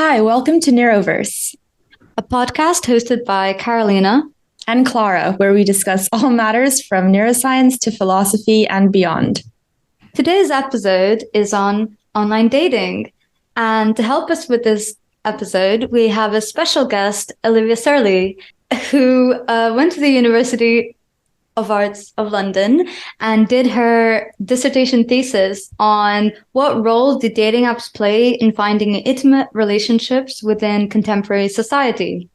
Hi, welcome to Neuroverse, a podcast hosted by Carolina and Clara, where we discuss all matters from neuroscience to philosophy and beyond. Today's episode is on online dating. And to help us with this episode, we have a special guest, Olivia Sirley, who went to the University of Arts of London and did her dissertation thesis on what role do dating apps play in finding intimate relationships within contemporary society.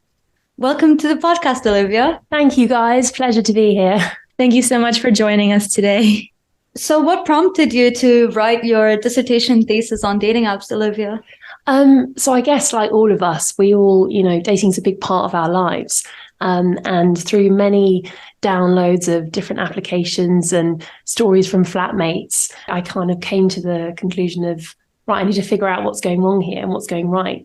Welcome to the podcast, Olivia. Thank you, guys. Pleasure to be here. Thank you so much for joining us today. So what prompted you to write your dissertation thesis on dating apps, Olivia? So I guess like all of us, we all, dating's a big part of our lives. And through many downloads of different applications and stories from flatmates, I kind of came to the conclusion of, right, I need to figure out what's going wrong here and what's going right.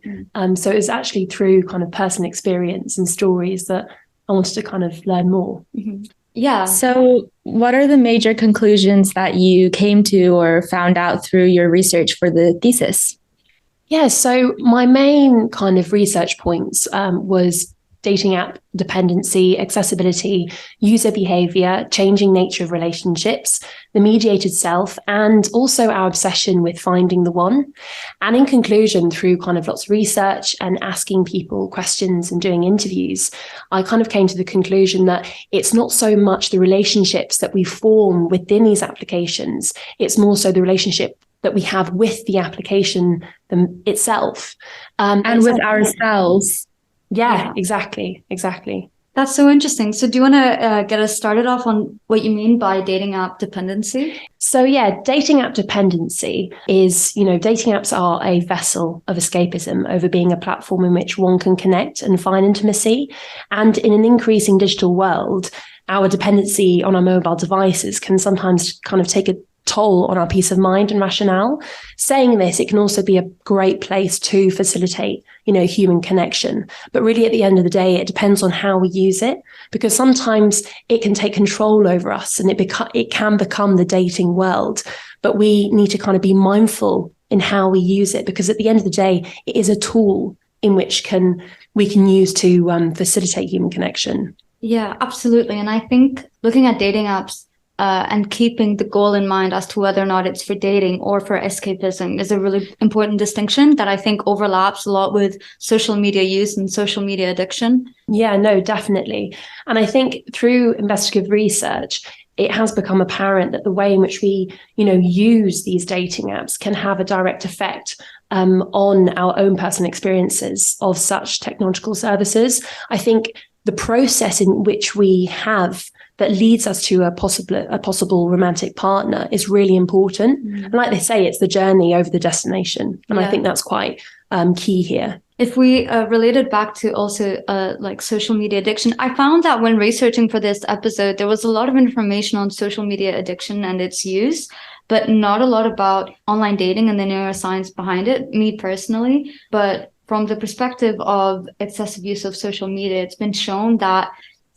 So it was actually through kind of personal experience and stories that I wanted to kind of learn more. Mm-hmm. Yeah. So what are the major conclusions that you came to or found out through your research for the thesis? Yeah, so my main kind of research points was dating app dependency, accessibility, user behaviour, changing nature of relationships, the mediated self, and also our obsession with finding the one. And in conclusion, through kind of lots of research and asking people questions and doing interviews, I kind of came to the conclusion that it's not so much the relationships that we form within these applications, it's more so the relationship that we have with the application itself. And with ourselves. Yeah, exactly. That's so interesting. So do you want to get us started off on what you mean by dating app dependency? So yeah, dating app dependency is, dating apps are a vessel of escapism over being a platform in which one can connect and find intimacy. And in an increasing digital world, our dependency on our mobile devices can sometimes kind of take a toll on our peace of mind and rationale. Saying this, it can also be a great place to facilitate, human connection. But really, at the end of the day, it depends on how we use it, because sometimes it can take control over us and it can become the dating world. But we need to kind of be mindful in how we use it, because at the end of the day, it is a tool in which we can use to facilitate human connection. Yeah, absolutely. And I think looking at dating apps, and keeping the goal in mind as to whether or not it's for dating or for escapism is a really important distinction that I think overlaps a lot with social media use and social media addiction. Yeah, no, definitely. And I think through investigative research, it has become apparent that the way in which we, use these dating apps can have a direct effect on our own personal experiences of such technological services. I think the process in which we have that leads us to a possible romantic partner is really important. And like they say, it's the journey over the destination. And I think that's quite key here. If we related back to also like social media addiction, I found that when researching for this episode, there was a lot of information on social media addiction and its use, but not a lot about online dating and the neuroscience behind it, me personally. But from the perspective of excessive use of social media, it's been shown that,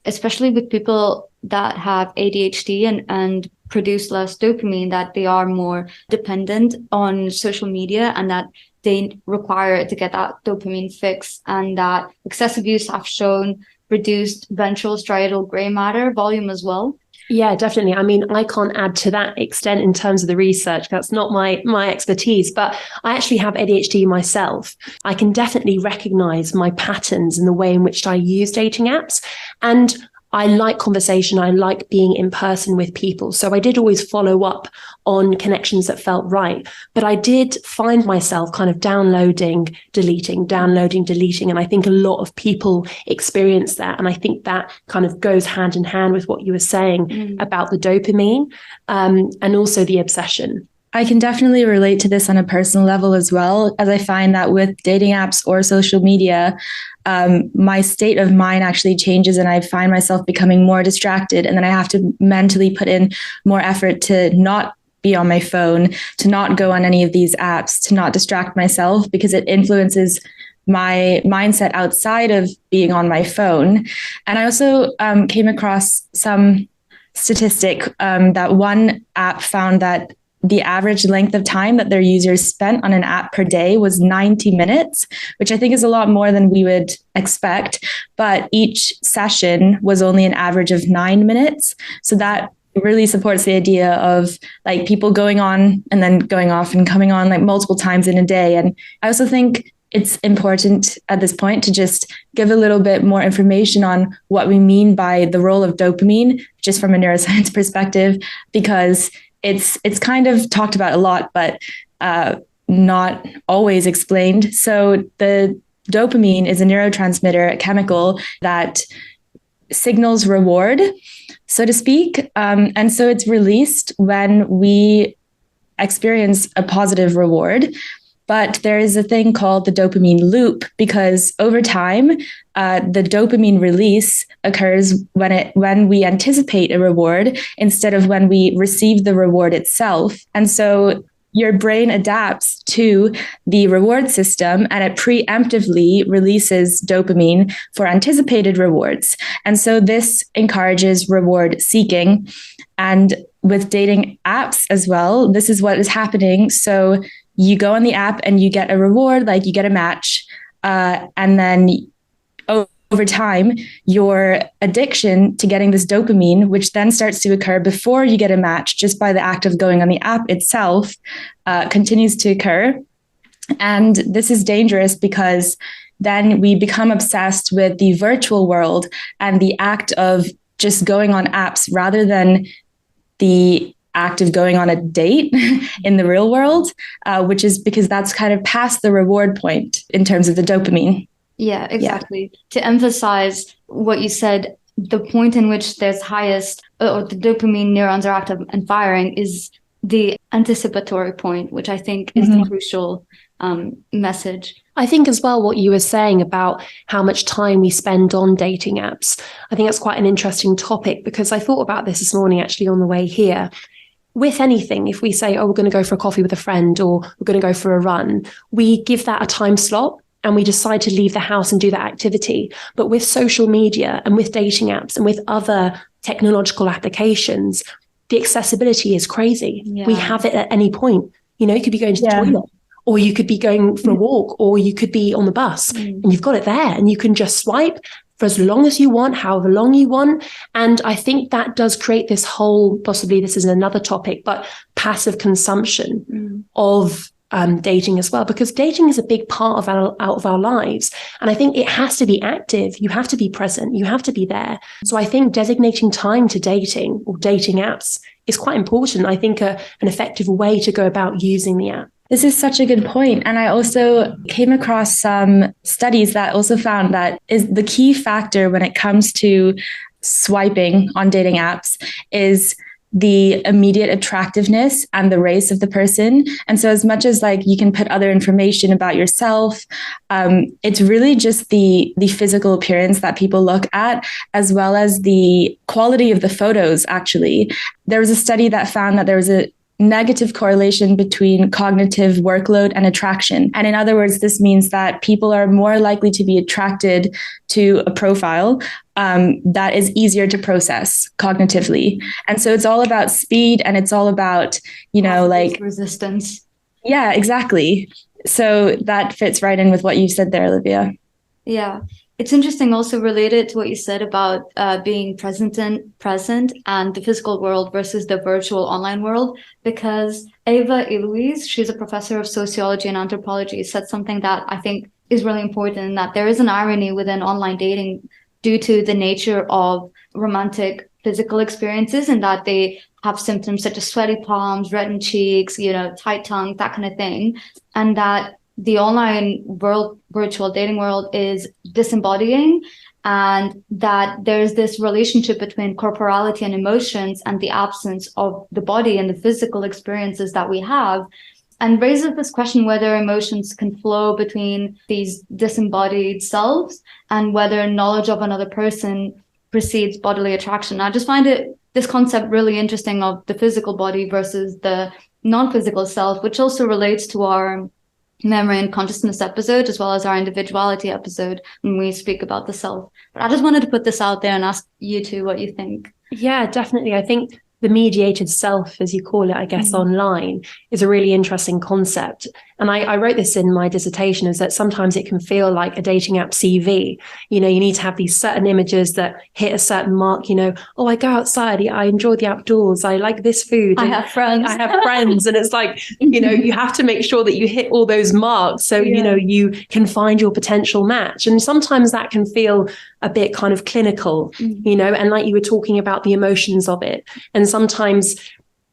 especially with people that have ADHD and produce less dopamine, that they are more dependent on social media and that they require to get that dopamine fix, and that excessive use have shown reduced ventral striatal gray matter volume as well. Yeah, definitely. I mean, I can't add to that extent in terms of the research. That's not my expertise, but I actually have ADHD myself. I can definitely recognize my patterns in the way in which I use dating apps. And I like conversation. I like being in person with people. So I did always follow up on connections that felt right. But I did find myself kind of downloading, deleting. And I think a lot of people experience that. And I think that kind of goes hand in hand with what you were saying about the dopamine and also the obsession. I can definitely relate to this on a personal level as well, as I find that with dating apps or social media, my state of mind actually changes and I find myself becoming more distracted. And then I have to mentally put in more effort to not be on my phone, to not go on any of these apps, to not distract myself, because it influences my mindset outside of being on my phone. And I also came across some statistic that one app found that the average length of time that their users spent on an app per day was 90 minutes, which I think is a lot more than we would expect. But each session was only an average of 9 minutes. So that really supports the idea of like people going on and then going off and coming on like multiple times in a day. And I also think it's important at this point to just give a little bit more information on what we mean by the role of dopamine, just from a neuroscience perspective, because it's kind of talked about a lot, but not always explained. So the dopamine is a neurotransmitter, a chemical that signals reward, so to speak. And so it's released when we experience a positive reward. But there is a thing called the dopamine loop, because over time, the dopamine release occurs when we anticipate a reward instead of when we receive the reward itself. And so your brain adapts to the reward system and it preemptively releases dopamine for anticipated rewards. And so this encourages reward seeking. And with dating apps as well, this is what is happening. So you go on the app and you get a reward, like you get a match, and then over time, your addiction to getting this dopamine, which then starts to occur before you get a match, just by the act of going on the app itself, continues to occur. And this is dangerous because then we become obsessed with the virtual world and the act of just going on apps rather than the act of going on a date in the real world, which is because that's kind of past the reward point in terms of the dopamine. Yeah, exactly. Yeah. To emphasize what you said, the point in which there's highest, or the dopamine neurons are active and firing, is the anticipatory point, which I think is the crucial message. I think as well what you were saying about how much time we spend on dating apps, I think that's quite an interesting topic, because I thought about this morning actually on the way here. With anything, if we say, oh, we're going to go for a coffee with a friend or we're going to go for a run, we give that a time slot and we decide to leave the house and do that activity. But with social media and with dating apps and with other technological applications, the accessibility is crazy. Yeah. We have it at any point. You know, you could be going to the toilet, or you could be going for a walk, or you could be on the bus and you've got it there and you can just swipe for as long as you want, however long you want. And I think that does create this whole, possibly this is another topic, but passive consumption of dating as well, because dating is a big part of our lives. And I think it has to be active. You have to be present. You have to be there. So I think designating time to dating or dating apps is quite important. I think an effective way to go about using the app. This is such a good point. And I also came across some studies that also found that is the key factor when it comes to swiping on dating apps is the immediate attractiveness and the race of the person. And so as much as like you can put other information about yourself, it's really just the physical appearance that people look at, as well as the quality of the photos, actually. There was a study that found that there was a negative correlation between cognitive workload and attraction. And in other words, this means that people are more likely to be attracted to a profile that is easier to process cognitively. And so it's all about speed, and it's all about, like resistance. Yeah, exactly. So that fits right in with what you said there, Olivia. Yeah. It's interesting, also related to what you said about being present and the physical world versus the virtual online world, because Eva Eloise, she's a professor of sociology and anthropology, said something that I think is really important, that there is an irony within online dating due to the nature of romantic physical experiences, and that they have symptoms such as sweaty palms, reddened cheeks, tight tongue, that kind of thing, and that the online virtual dating world is disembodying, and that there's this relationship between corporality and emotions and the absence of the body and the physical experiences that we have, and raises this question whether emotions can flow between these disembodied selves and whether knowledge of another person precedes bodily attraction. I just find this concept really interesting of the physical body versus the non-physical self, which also relates to our memory and consciousness episode, as well as our individuality episode when we speak about the self. But I just wanted to put this out there and ask you two what you think. Yeah, definitely. I think the mediated self, as you call it, I guess, online, is a really interesting concept. And I wrote this in my dissertation, is that sometimes it can feel like a dating app CV. You know, you need to have these certain images that hit a certain mark, you know, oh, I go outside, I enjoy the outdoors, I like this food. I have friends. And it's like, you know, you have to make sure that you hit all those marks so, you know, you can find your potential match. And sometimes that can feel a bit kind of clinical, you know, and like you were talking about the emotions of it. And sometimes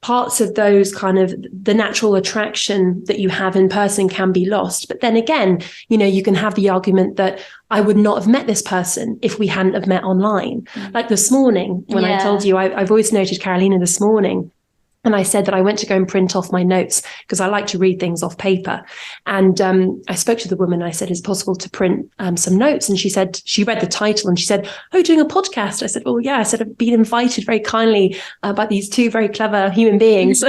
parts of those kind of the natural attraction that you have in person can be lost. But then again, you know, you can have the argument that I would not have met this person if we hadn't have met online. Like this morning, when I told you, I voice noted Carolina this morning. And I said that I went to go and print off my notes because I like to read things off paper. And I spoke to the woman. I said, is it possible to print some notes? And she said, she read the title and she said, oh, doing a podcast? I said, well, yeah. I said, I've been invited very kindly by these two very clever human beings.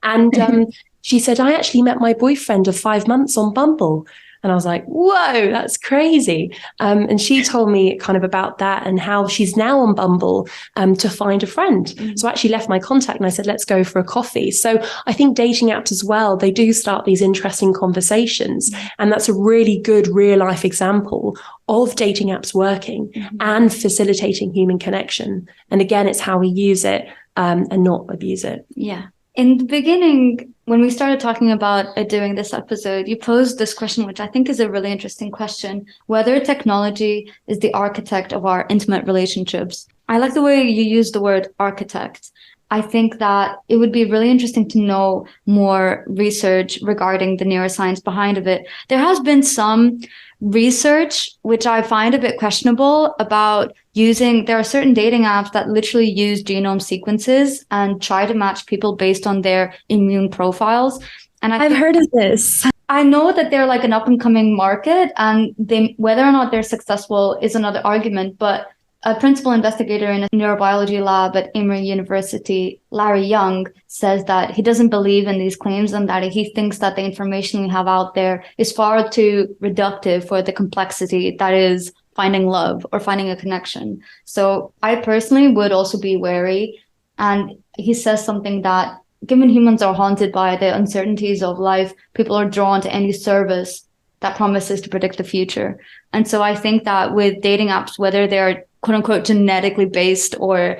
And she said, I actually met my boyfriend of 5 months on Bumble. And I was like, whoa, that's crazy. And she told me kind of about that and how she's now on Bumble to find a friend. So I actually left my contact and I said, let's go for a coffee. So I think dating apps as well, they do start these interesting conversations. And that's a really good real life example of dating apps working and facilitating human connection. And again, it's how we use it and not abuse it. Yeah. In the beginning, when we started talking about doing this episode, you posed this question, which I think is a really interesting question, whether technology is the architect of our intimate relationships. I like the way you use the word architect. I think that it would be really interesting to know more research regarding the neuroscience behind of it. There has been some research, which I find a bit questionable, about there are certain dating apps that literally use genome sequences and try to match people based on their immune profiles. And I've heard of this. I know that they're like an up and coming market, and whether or not they're successful is another argument. But a principal investigator in a neurobiology lab at Emory University, Larry Young, says that he doesn't believe in these claims and that he thinks that the information we have out there is far too reductive for the complexity that is finding love or finding a connection. So I personally would also be wary. And he says something that, given humans are haunted by the uncertainties of life, people are drawn to any service that promises to predict the future. And so I think that with dating apps, whether they're quote unquote genetically based or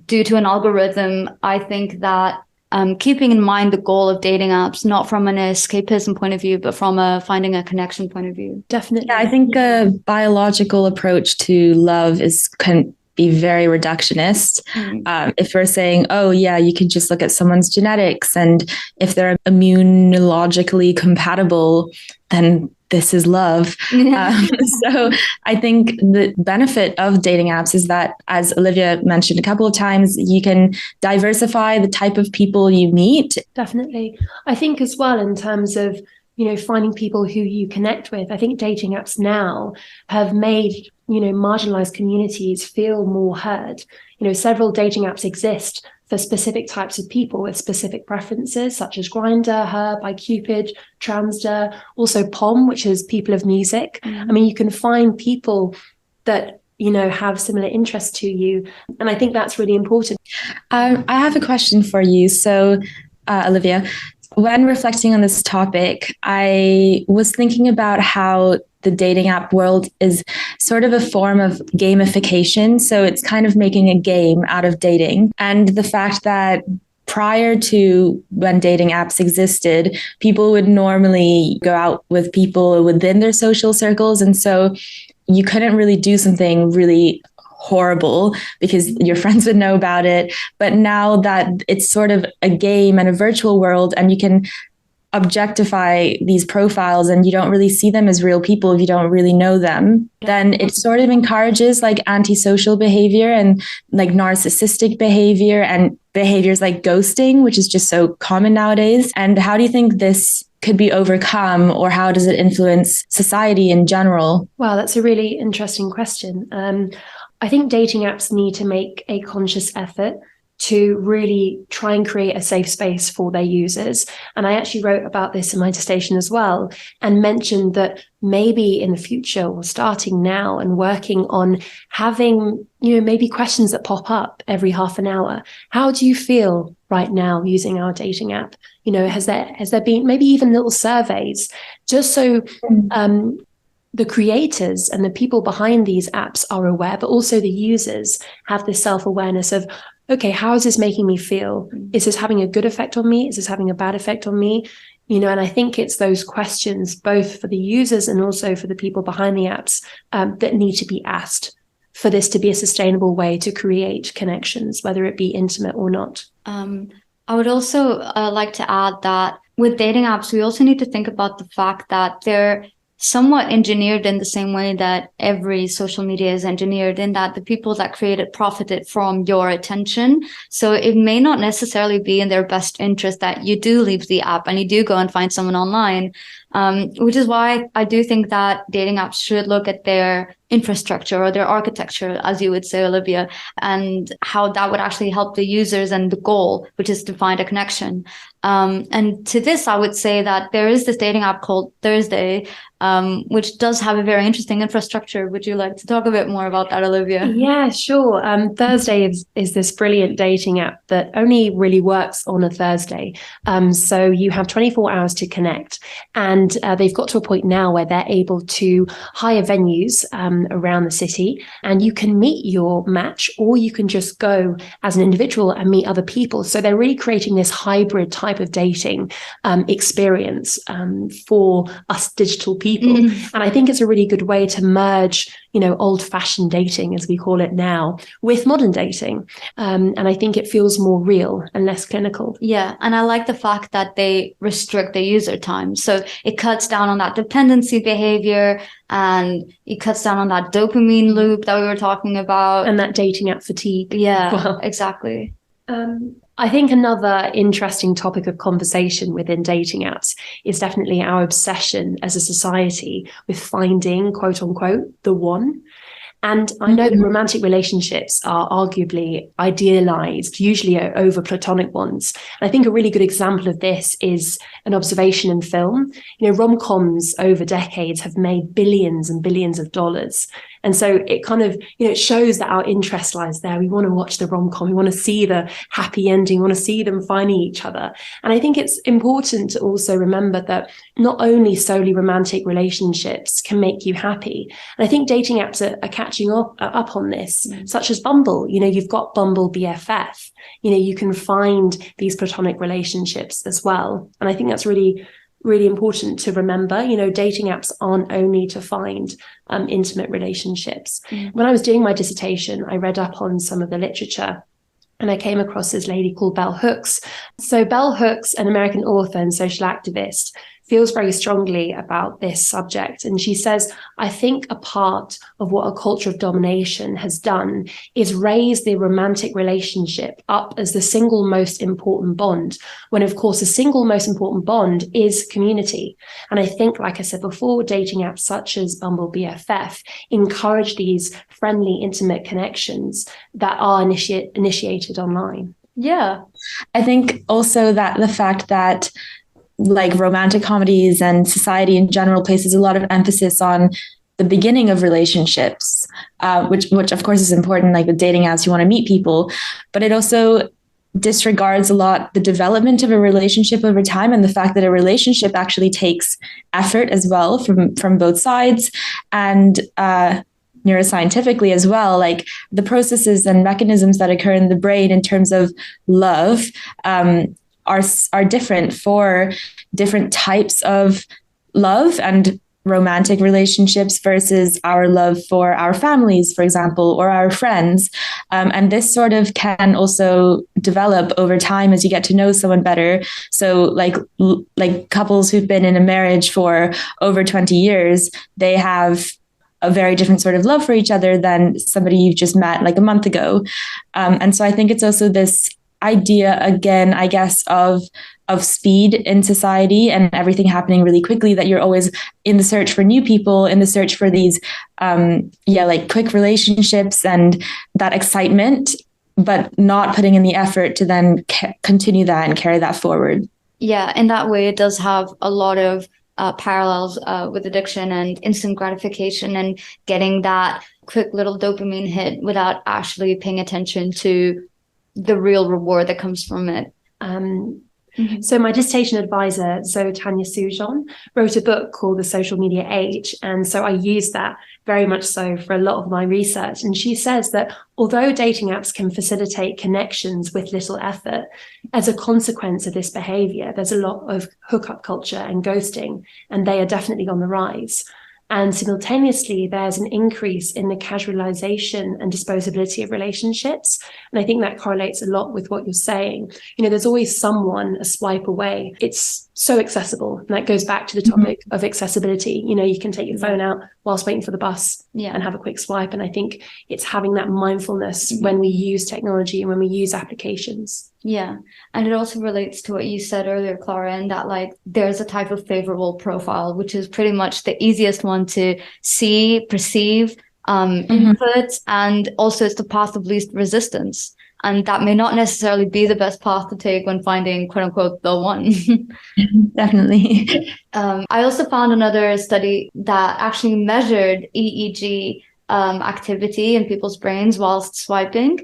due to an algorithm, I think that keeping in mind the goal of dating apps, not from an escapism point of view, but from finding a connection point of view. Definitely. Yeah, I think a biological approach to love can be very reductionist. If we're saying, oh, yeah, you can just look at someone's genetics, and if they're immunologically compatible, then this is love. So I think the benefit of dating apps is that, as Olivia mentioned a couple of times, you can diversify the type of people you meet. Definitely. I think as well, in terms of, you know, finding people who you connect with, I think dating apps now have made, you know, marginalized communities feel more heard. You know, several dating apps exist for specific types of people with specific preferences, such as Grindr, Her, ByCupid, Transder, also Pom, which is people of music. I mean, you can find people that, you know, have similar interests to you. And I think that's really important. I have a question for you. So, Olivia, when reflecting on this topic, I was thinking about how the dating app world is sort of a form of gamification. So it's kind of making a game out of dating. And the fact that prior to when dating apps existed, people would normally go out with people within their social circles. And so you couldn't really do something really horrible because your friends would know about it. But now that it's sort of a game and a virtual world, and you can objectify these profiles and you don't really see them as real people if you don't really know them, then it sort of encourages like antisocial behavior and like narcissistic behavior and behaviors like ghosting, which is just so common nowadays. And how do you think this could be overcome, or how does it influence society in general? Wow, that's a really interesting question. I think dating apps need to make a conscious effort to really try and create a safe space for their users. And I actually wrote about this in my dissertation as well, and mentioned that maybe in the future, or starting now and working on having, maybe questions that pop up every half an hour. How do you feel right now using our dating app? Has there been maybe even little surveys, just so the creators and the people behind these apps are aware, but also the users have this self-awareness of, okay, how is this making me feel? Is this having a good effect on me? Is this having a bad effect on me? And I think it's those questions, both for the users and also for the people behind the apps, that need to be asked for this to be a sustainable way to create connections, whether it be intimate or not. I would also like to add that with dating apps, we also need to think about the fact that they're somewhat engineered in the same way that every social media is engineered, in that the people that create it profited from your attention. So it may not necessarily be in their best interest that you do leave the app and you do go and find someone online, which is why I do think that dating apps should look at their infrastructure or their architecture, as you would say, Olivia, and how that would actually help the users and the goal, which is to find a connection. And to this, I would say that there is this dating app called Thursday, which does have a very interesting infrastructure. Would you like to talk a bit more about that, Olivia? Yeah, sure. Thursday is this brilliant dating app that only really works on a Thursday. So you have 24 hours to connect, and they've got to a point now where they're able to hire venues around the city, and you can meet your match, or you can just go as an individual and meet other people. So they're really creating this hybrid type of dating experience for us digital people. And I think it's a really good way to merge, old-fashioned dating, as we call it now, with modern dating. And I think it feels more real and less clinical. Yeah. And I like the fact that they restrict the user time. So it cuts down on that dependency behavior, and it cuts down on that dopamine loop that we were talking about. And that dating app fatigue. Yeah, well. Exactly. I think another interesting topic of conversation within dating apps is definitely our obsession as a society with finding, quote unquote, the one. And I know that romantic relationships are arguably idealized, usually over platonic ones. And I think a really good example of this is an observation in film. Rom-coms over decades have made billions and billions of dollars. And so it kind of, it shows that our interest lies there. We want to watch the rom-com. We want to see the happy ending. We want to see them finding each other. And I think it's important to also remember that not only solely romantic relationships can make you happy. And I think dating apps are catching up on this, such as Bumble. You've got Bumble BFF. You can find these platonic relationships as well. And I think that's really, really important to remember. Dating apps aren't only to find intimate relationships. When I was doing my dissertation, I read up on some of the literature, and I came across this lady called Bell Hooks. So Bell Hooks, an American author and social activist, feels very strongly about this subject. And she says, I think a part of what a culture of domination has done is raise the romantic relationship up as the single most important bond, when of course the single most important bond is community. And I think, like I said before, dating apps such as Bumble BFF encourage these friendly, intimate connections that are initiated online. Yeah. I think also that the fact that like romantic comedies and society in general places a lot of emphasis on the beginning of relationships, which of course is important, like with dating apps, you want to meet people, but it also disregards a lot the development of a relationship over time, and the fact that a relationship actually takes effort as well from both sides. And neuroscientifically as well, like the processes and mechanisms that occur in the brain in terms of love are different for different types of love and romantic relationships versus our love for our families, for example, or our friends. And this sort of can also develop over time as you get to know someone better. So like couples who've been in a marriage for over 20 years, they have a very different sort of love for each other than somebody you've just met like a month ago. And so I think it's also this idea, again, I guess, of speed in society and everything happening really quickly, that you're always in the search for new people, in the search for these, like quick relationships and that excitement, but not putting in the effort to then continue that and carry that forward. Yeah, in that way, it does have a lot of parallels with addiction and instant gratification and getting that quick little dopamine hit without actually paying attention to the real reward that comes from it. So my dissertation advisor, Tanya Sujon, wrote a book called The Social Media Age. And so I use that very much so for a lot of my research. And she says that although dating apps can facilitate connections with little effort, as a consequence of this behavior, there's a lot of hookup culture and ghosting, and they are definitely on the rise. And simultaneously, there's an increase in the casualization and disposability of relationships. And I think that correlates a lot with what you're saying. You know, there's always someone a swipe away. It's so accessible. And that goes back to the topic of accessibility. You know, you can take your phone out whilst waiting for the bus and have a quick swipe. And I think it's having that mindfulness when we use technology and when we use applications. Yeah. And it also relates to what you said earlier, Clara, in that like there's a type of favorable profile, which is pretty much the easiest one to see, perceive, input, and also it's the path of least resistance. And that may not necessarily be the best path to take when finding, quote unquote, the one. Definitely. I also found another study that actually measured EEG activity in people's brains whilst swiping.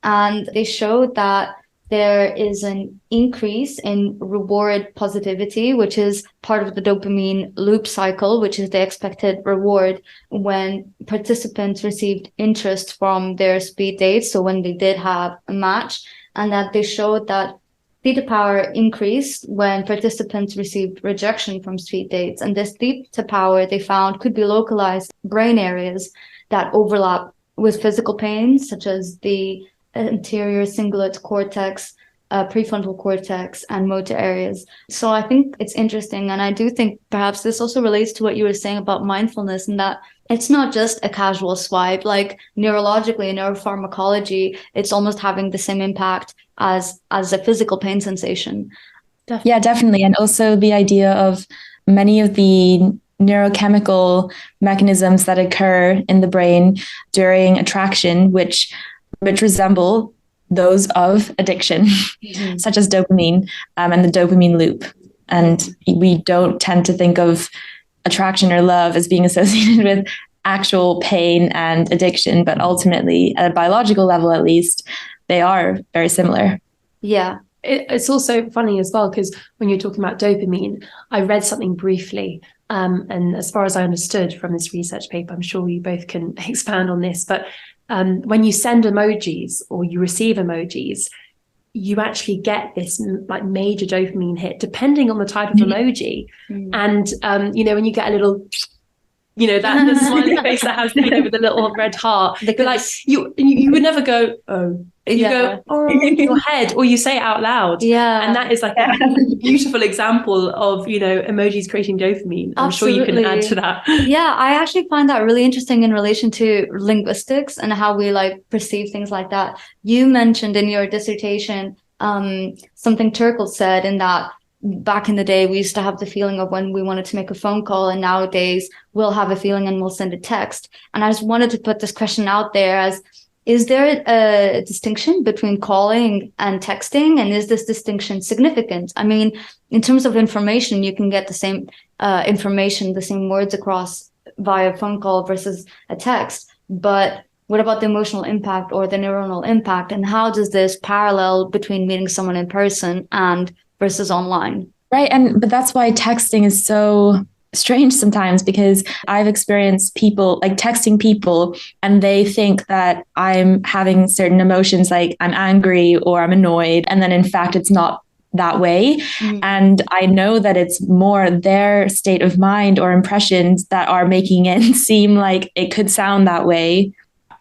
And they showed that there is an increase in reward positivity, which is part of the dopamine loop cycle, which is the expected reward when participants received interest from their speed dates. So when they did have a match, and that they showed that theta power increased when participants received rejection from speed dates. And this theta power they found could be localized brain areas that overlap with physical pain, such as the anterior cingulate cortex, prefrontal cortex, and motor areas. So I think it's interesting. And I do think perhaps this also relates to what you were saying about mindfulness, and that it's not just a casual swipe. Like neurologically, neuropharmacology, it's almost having the same impact as a physical pain sensation. Definitely. Yeah, definitely. And also the idea of many of the neurochemical mechanisms that occur in the brain during attraction, which resemble those of addiction, such as dopamine and the dopamine loop. And we don't tend to think of attraction or love as being associated with actual pain and addiction, but ultimately, at a biological level at least, they are very similar. Yeah. It's also funny as well, because when you're talking about dopamine, I read something briefly. And as far as I understood from this research paper, I'm sure you both can expand on this, but when you send emojis or you receive emojis, you actually get this like major dopamine hit, depending on the type of emoji. And, you know, when you get a little, you know, that the smiley face that has, you know, with a little red heart, but like you would never go, oh, you go, oh, in your head, or you say it out loud. Yeah. And that is like a beautiful example of, you know, emojis creating dopamine. I'm sure you can add to that. Yeah, I actually find that really interesting in relation to linguistics and how we like perceive things like that. You mentioned in your dissertation something Turkel said, in that back in the day, we used to have the feeling of when we wanted to make a phone call, and nowadays we'll have a feeling and we'll send a text. And I just wanted to put this question out there as, is there a distinction between calling and texting? And is this distinction significant? I mean, in terms of information, you can get the same information, the same words across via phone call versus a text. But what about the emotional impact or the neuronal impact? And how does this parallel between meeting someone in person and versus online? Right. But that's why texting is so strange sometimes, because I've experienced people like texting people and they think that I'm having certain emotions, like I'm angry or I'm annoyed. And then in fact, it's not that way. And I know that it's more their state of mind or impressions that are making it seem like it could sound that way.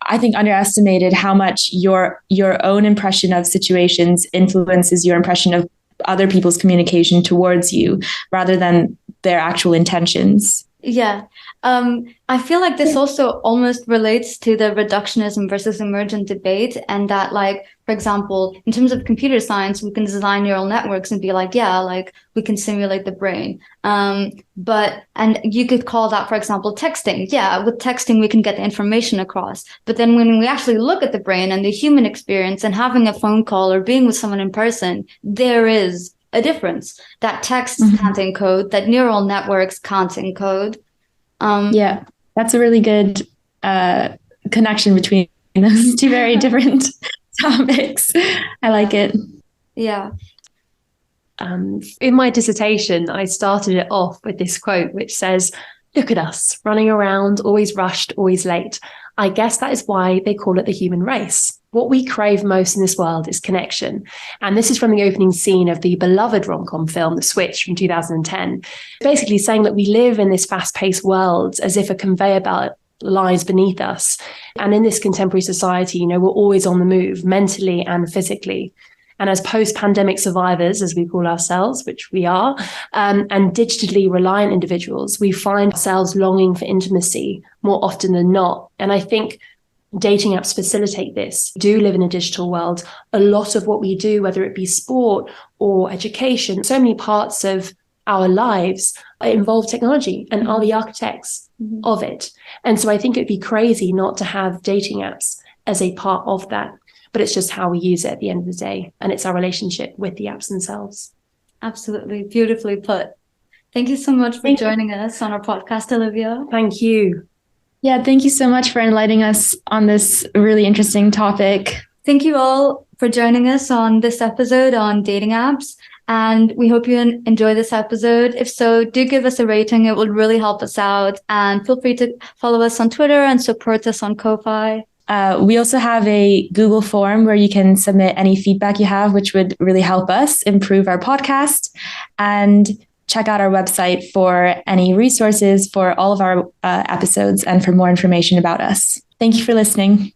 I think underestimated how much your own impression of situations influences your impression of other people's communication towards you rather than their actual intentions. Yeah. I feel like this also almost relates to the reductionism versus emergent debate, and that, like, for example, in terms of computer science, we can design neural networks and be like, yeah, like we can simulate the brain. And you could call that, for example, texting. Yeah, with texting, we can get the information across. But then when we actually look at the brain and the human experience and having a phone call or being with someone in person, there is a difference that text can't encode, that neural networks can't encode. Yeah, that's a really good connection between those two very different topics. I like it. Yeah. In my dissertation, I started it off with this quote, which says, "Look at us, running around, always rushed, always late. I guess that is why they call it the human race. What we crave most in this world is connection." And this is from the opening scene of the beloved rom-com film, The Switch, from 2010. Basically saying that we live in this fast-paced world as if a conveyor belt lies beneath us. And in this contemporary society, you know, we're always on the move, mentally and physically. And as post-pandemic survivors, as we call ourselves, which we are, and digitally reliant individuals, we find ourselves longing for intimacy more often than not. And I think dating apps facilitate this. We do live in a digital world. A lot of what we do, whether it be sport or education, so many parts of our lives involve technology and are the architects of it. And so I think it'd be crazy not to have dating apps as a part of that. But it's just how we use it at the end of the day. And it's our relationship with the apps themselves. Absolutely. Beautifully put. Thank you so much for joining us on our podcast, Olivia. Thank you. Yeah, thank you so much for enlightening us on this really interesting topic. Thank you all for joining us on this episode on dating apps. And we hope you enjoy this episode. If so, do give us a rating. It would really help us out. And feel free to follow us on Twitter and support us on Ko-Fi. We also have a Google form where you can submit any feedback you have, which would really help us improve our podcast. And check out our website for any resources for all of our episodes and for more information about us. Thank you for listening.